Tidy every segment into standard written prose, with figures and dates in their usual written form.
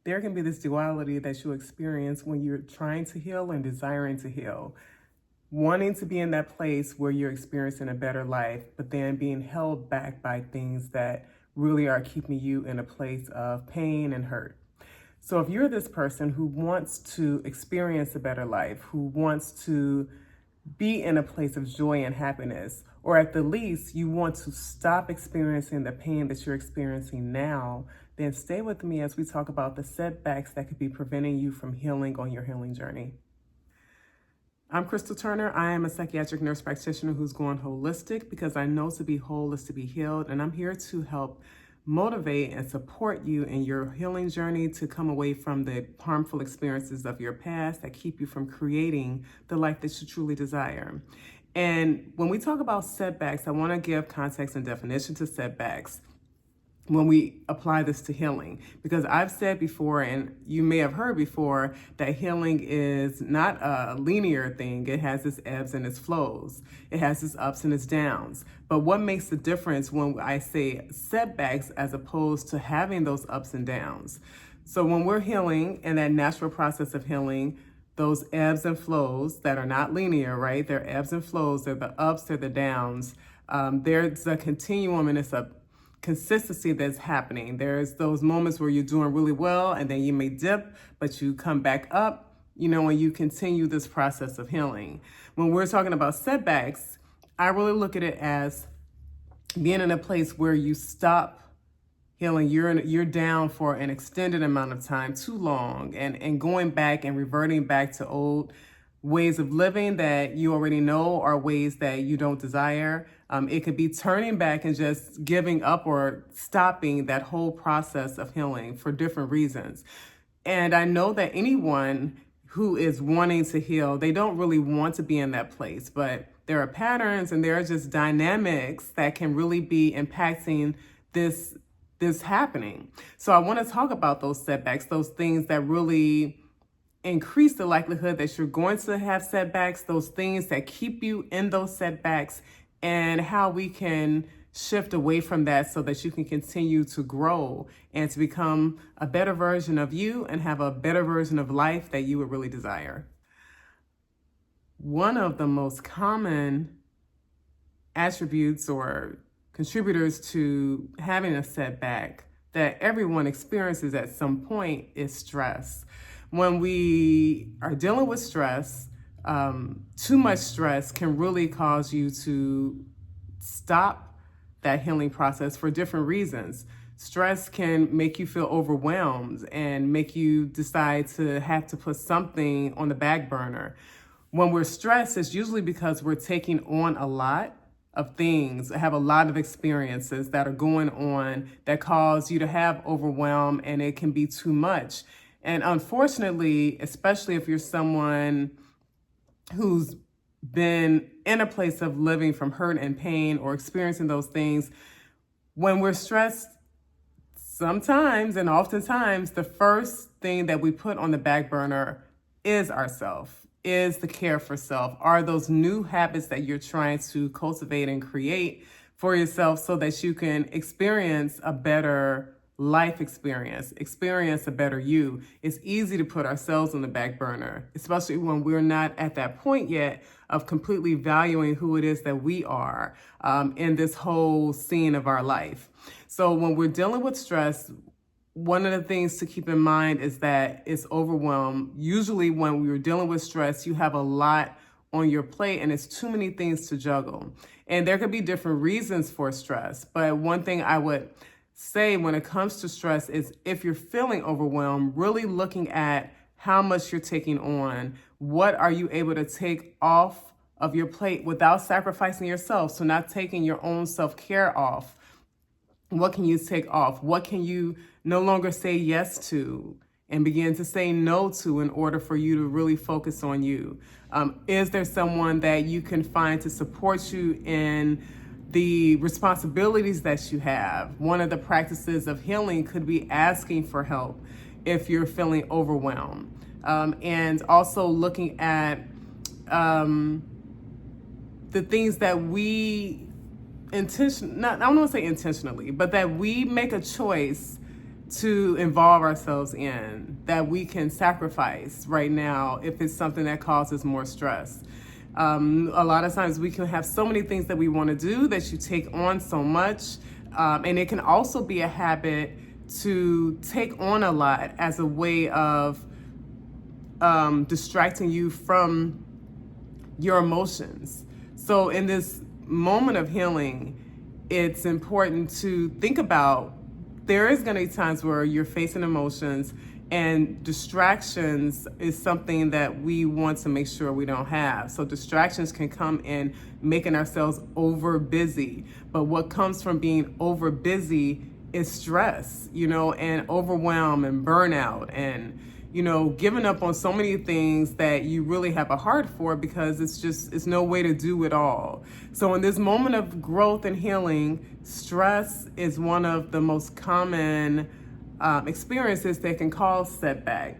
there can be this duality that you experience when you're trying to heal and desiring to heal. Wanting to be in that place where you're experiencing a better life, but then being held back by things that really are keeping you in a place of pain and hurt. So if you're this person who wants to experience a better life, who wants to be in a place of joy and happiness, or at the least you want to stop experiencing the pain that you're experiencing now, then stay with me as we talk about the setbacks that could be preventing you from healing on your healing journey. I'm Crystal Turner. I am a psychiatric nurse practitioner who's gone holistic because I know to be whole is to be healed, and I'm here to help motivate and support you in your healing journey to come away from the harmful experiences of your past that keep you from creating the life that you truly desire. And when we talk about setbacks, I want to give context and definition to setbacks when we apply this to healing, because I've said before, and you may have heard before, that healing is not a linear thing. It has its ebbs and its flows. It has its ups and its downs. But what makes the difference when I say setbacks as opposed to having those ups and downs? So when we're healing in that natural process of healing, those ebbs and flows that are not linear, right? They're ebbs and flows. They're the ups, they're the downs. There's a continuum, and it's a consistency that's happening. There's those moments where you're doing really well and then you may dip, but you come back up, and you continue this process of healing. When we're talking about setbacks, I really look at it as being in a place where you stop healing. You're down for an extended amount of time, too long, and going back and reverting back to old ways of living that you already know are ways that you don't desire. It could be turning back and just giving up or stopping that whole process of healing for different reasons. And I know that anyone who is wanting to heal, they don't really want to be in that place, but there are patterns and there are just dynamics that can really be impacting this happening. So I want to talk about those setbacks, those things that really increase the likelihood that you're going to have setbacks, those things that keep you in those setbacks, and how we can shift away from that so that you can continue to grow and to become a better version of you and have a better version of life that you would really desire. One of the most common attributes or contributors to having a setback that everyone experiences at some point is stress. When we are dealing with stress, too much stress can really cause you to stop that healing process for different reasons. Stress can make you feel overwhelmed and make you decide to have to put something on the back burner. When we're stressed, it's usually because we're taking on a lot of things, have a lot of experiences that are going on that cause you to have overwhelm, and it can be too much. And unfortunately, especially if you're someone who's been in a place of living from hurt and pain or experiencing those things, when we're stressed, sometimes and oftentimes, the first thing that we put on the back burner is ourself, is the care for self, are those new habits that you're trying to cultivate and create for yourself so that you can experience a better life experience a better you. It's easy to put ourselves on the back burner, especially when we're not at that point yet of completely valuing who it is that we are in this whole scene of our life. So when we're dealing with stress, one of the things to keep in mind is that it's overwhelm. Usually when we're dealing with stress, you have a lot on your plate and it's too many things to juggle. And there could be different reasons for stress. But one thing I would say when it comes to stress is if you're feeling overwhelmed, really looking at how much you're taking on. What are you able to take off of your plate without sacrificing yourself? So not taking your own self-care off. What can you take off? What can you no longer say yes to and begin to say no to in order for you to really focus on you? Is there someone that you can find to support you in the responsibilities that you have? One of the practices of healing could be asking for help if you're feeling overwhelmed. And also looking at the things that we I don't want to say intentionally, but that we make a choice to involve ourselves in, that we can sacrifice right now if it's something that causes more stress. A lot of times we can have so many things that we want to do that you take on so much. And it can also be a habit to take on a lot as a way of distracting you from your emotions. So in this moment of healing, it's important to think about, there is going to be times where you're facing emotions, and distractions is something that we want to make sure we don't have. So distractions can come in making ourselves over busy. But what comes from being over busy is stress, and overwhelm and burnout and, giving up on so many things that you really have a heart for, because it's no way to do it all. So in this moment of growth and healing, stress is one of the most common experiences that can cause setback.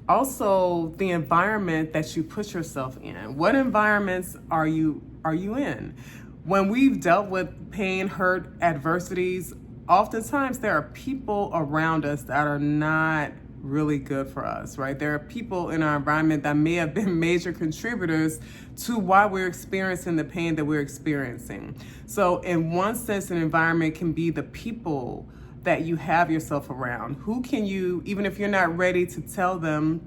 Also, the environment that you put yourself in. What environments are you in? When we've dealt with pain, hurt, adversities, oftentimes there are people around us that are not really good for us, right? There are people in our environment that may have been major contributors to why we're experiencing the pain that we're experiencing. So in one sense, an environment can be the people that you have yourself around. Who can you, even if you're not ready to tell them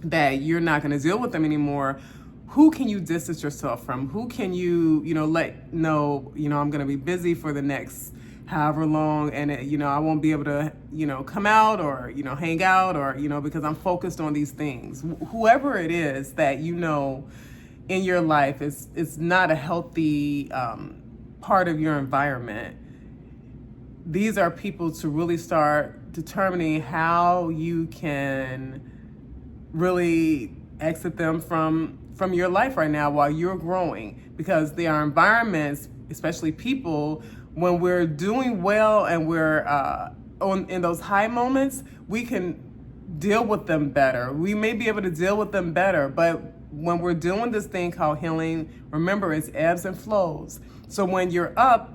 that you're not going to deal with them anymore, who can you distance yourself from? Who can you, let know, I'm going to be busy for the next however long, and I won't be able to, come out or, hang out or, because I'm focused on these things. Whoever it is that in your life is not a healthy part of your environment. These are people to really start determining how you can really exit them from your life right now while you're growing, because there are environments, especially people, when we're doing well and we're in those high moments, we can deal with them better. We may be able to deal with them better, but when we're doing this thing called healing, remember, it's ebbs and flows. So when you're up,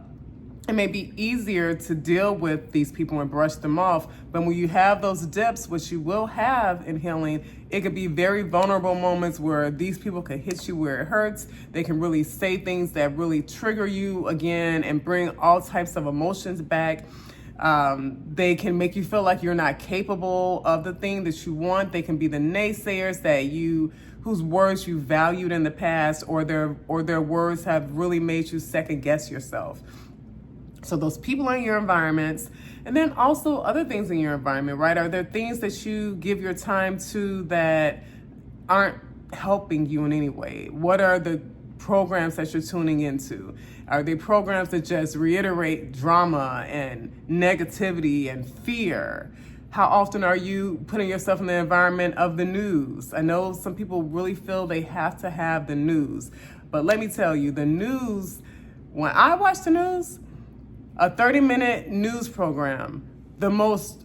it may be easier to deal with these people and brush them off. But when you have those dips, which you will have in healing, it could be very vulnerable moments where these people can hit you where it hurts. They can really say things that really trigger you again and bring all types of emotions back. They can make you feel like you're not capable of the thing that you want. They can be the naysayers whose words you valued in the past, or their words have really made you second guess yourself. So those people in your environments, and then also other things in your environment, right? Are there things that you give your time to that aren't helping you in any way? What are the programs that you're tuning into? Are they programs that just reiterate drama and negativity and fear? How often are you putting yourself in the environment of the news? I know some people really feel they have to have the news, but let me tell you, the news, when I watch the news, a 30-minute news program, the most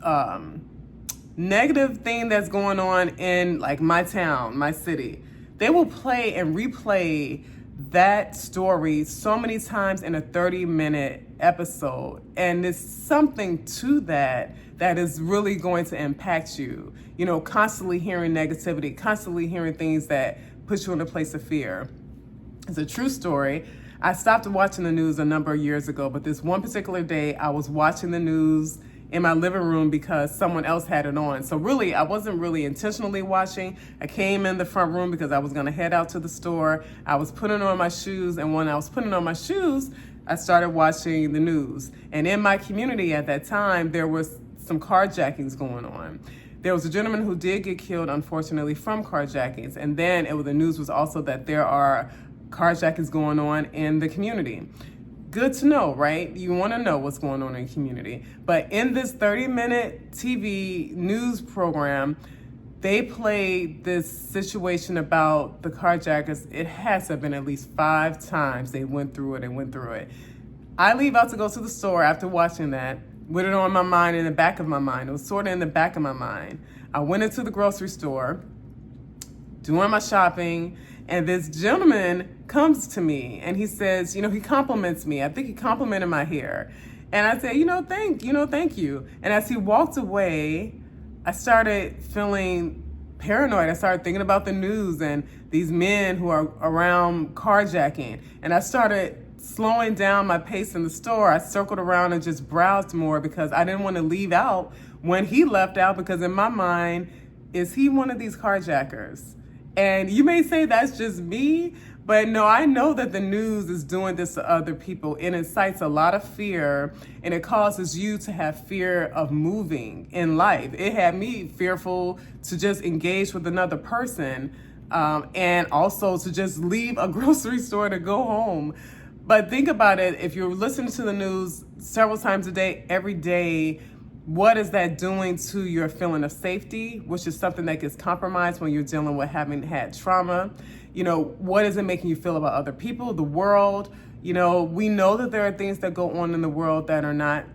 negative thing that's going on in like my town, my city, they will play and replay that story so many times in a 30-minute episode. And there's something to that is really going to impact you. Constantly hearing negativity, constantly hearing things that put you in a place of fear. It's a true story. I stopped watching the news a number of years ago, but this one particular day I was watching the news in my living room because someone else had it on. So really, I wasn't really intentionally watching. I came in the front room because I was gonna head out to the store. I was putting on my shoes, and when I was putting on my shoes, I started watching the news. And in my community at that time, there was some carjackings going on. There was a gentleman who did get killed, unfortunately, from carjackings. And then the news was also that there are carjackings going on in the community. Good to know, right? You want to know what's going on in the community. But in this 30-minute TV news program, they played this situation about the carjackers. It has to have been at least 5 times they went through it. I leave out to go to the store after watching that with it on my mind, in the back of my mind. It was sort of in the back of my mind. I went into the grocery store, doing my shopping, and this gentleman comes to me and he says, he compliments me. I think he complimented my hair. And I said, thank you. And as he walked away, I started feeling paranoid. I started thinking about the news and these men who are around carjacking. And I started slowing down my pace in the store. I circled around and just browsed more because I didn't want to leave out when he left out, because in my mind, is he one of these carjackers? And you may say that's just me, but no, I know that the news is doing this to other people. It incites a lot of fear, and it causes you to have fear of moving in life. It had me fearful to just engage with another person, and also to just leave a grocery store to go home. But think about it, if you're listening to the news several times a day, every day, what is that doing to your feeling of safety, which is something that gets compromised when you're dealing with having had trauma? What is it making you feel about other people, the world? We know that there are things that go on in the world that are not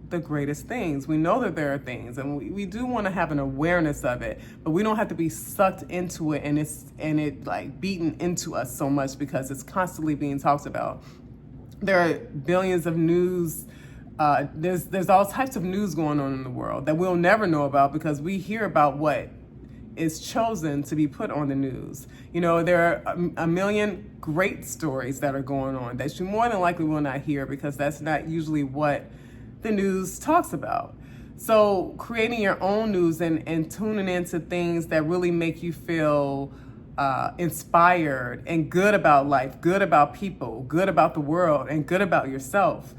the greatest things. We know that there are things, and we do want to have an awareness of it, but we don't have to be sucked into it and it like beaten into us so much because it's constantly being talked about. There are billions of news. There's all types of news going on in the world that we'll never know about because we hear about what is chosen to be put on the news. There are a million great stories that are going on that you more than likely will not hear because that's not usually what the news talks about. So creating your own news and tuning into things that really make you feel inspired and good about life, good about people, good about the world, and good about yourself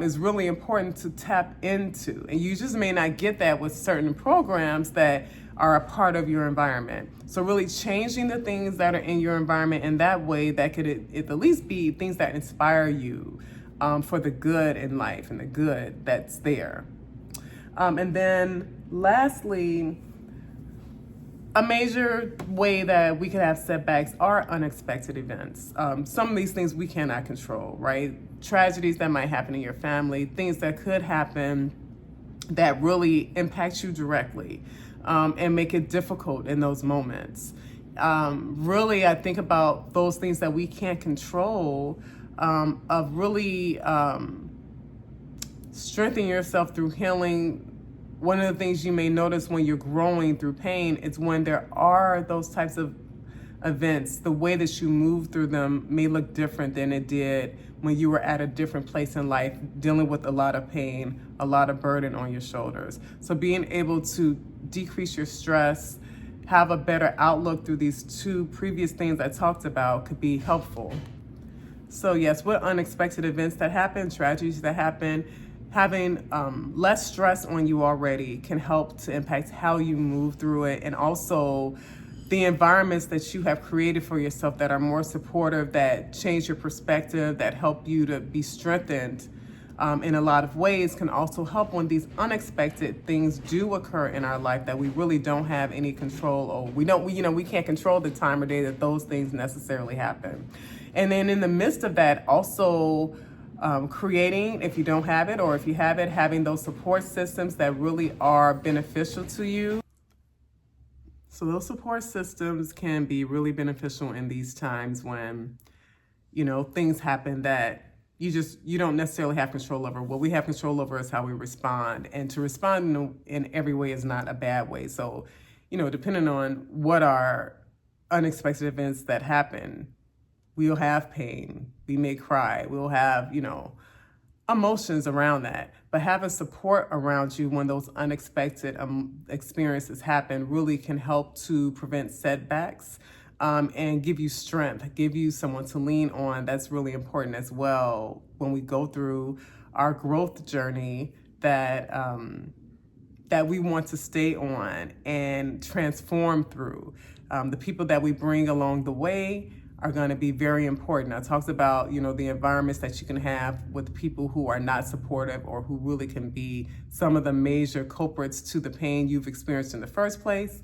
is really important to tap into. And you just may not get that with certain programs that are a part of your environment. So really changing the things that are in your environment in that way that could at least be things that inspire you for the good in life and the good that's there. And then lastly, a major way that we could have setbacks are unexpected events. Some of these things we cannot control, right? Tragedies that might happen in your family, things that could happen that really impact you directly and make it difficult in those moments. Really, I think about those things that we can't control, of really strengthening yourself through healing. One of the things you may notice when you're growing through pain is when there are those types of events, the way that you move through them may look different than it did when you were at a different place in life, dealing with a lot of pain, a lot of burden on your shoulders. So being able to decrease your stress, have a better outlook through these two previous things I talked about could be helpful. So yes, what unexpected events that happen, tragedies that happen, having less stress on you already can help to impact how you move through it, and also the environments that you have created for yourself that are more supportive, that change your perspective, that help you to be strengthened in a lot of ways can also help when these unexpected things do occur in our life that we really don't have any control over. We can't control the time or day that those things necessarily happen. And then in the midst of that, also creating, if you don't have it, or if you have it, having those support systems that really are beneficial to you. So those support systems can be really beneficial in these times when, things happen that you don't necessarily have control over. What we have control over is how we respond. And to respond in every way is not a bad way. So, depending on what are unexpected events that happen, we'll have pain, we may cry, we'll have, emotions around that. But having support around you when those unexpected experiences happen really can help to prevent setbacks and give you strength, give you someone to lean on. That's really important as well when we go through our growth journey that we want to stay on and transform through. The people that we bring along the way are going to be very important. I talked about, the environments that you can have with people who are not supportive or who really can be some of the major culprits to the pain you've experienced in the first place.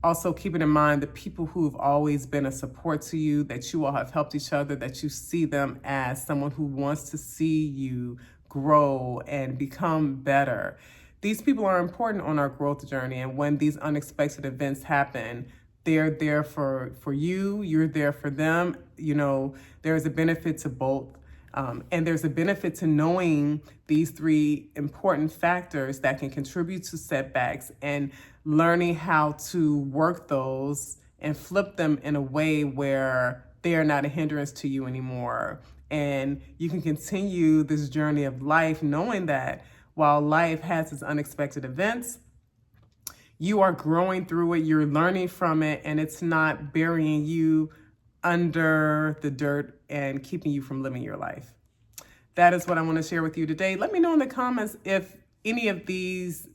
Also keeping in mind the people who've always been a support to you, that you all have helped each other, that you see them as someone who wants to see you grow and become better. These people are important on our growth journey, and when these unexpected events happen, they're there for you, you're there for them. There's a benefit to both. And there's a benefit to knowing these three important factors that can contribute to setbacks and learning how to work those and flip them in a way where they are not a hindrance to you anymore. And you can continue this journey of life knowing that while life has its unexpected events, you are growing through it, you're learning from it, and it's not burying you under the dirt and keeping you from living your life. That is what I want to share with you today. Let me know in the comments if any of these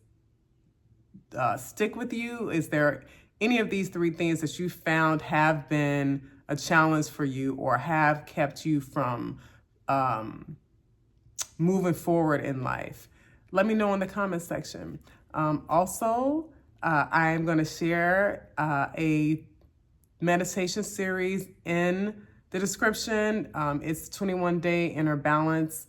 stick with you. Is there any of these three things that you found have been a challenge for you or have kept you from moving forward in life? Let me know in the comment section. Also, I am going to share a meditation series in the description. It's 21-day inner balance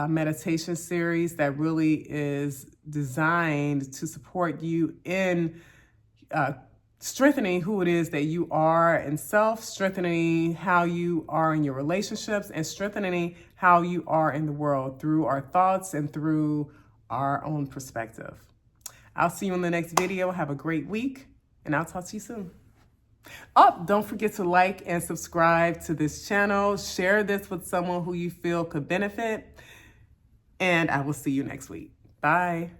meditation series that really is designed to support you in strengthening who it is that you are in self, strengthening how you are in your relationships, and strengthening how you are in the world through our thoughts and through our own perspective. I'll see you in the next video. Have a great week, and I'll talk to you soon. Oh, don't forget to like and subscribe to this channel. Share this with someone who you feel could benefit, and I will see you next week. Bye.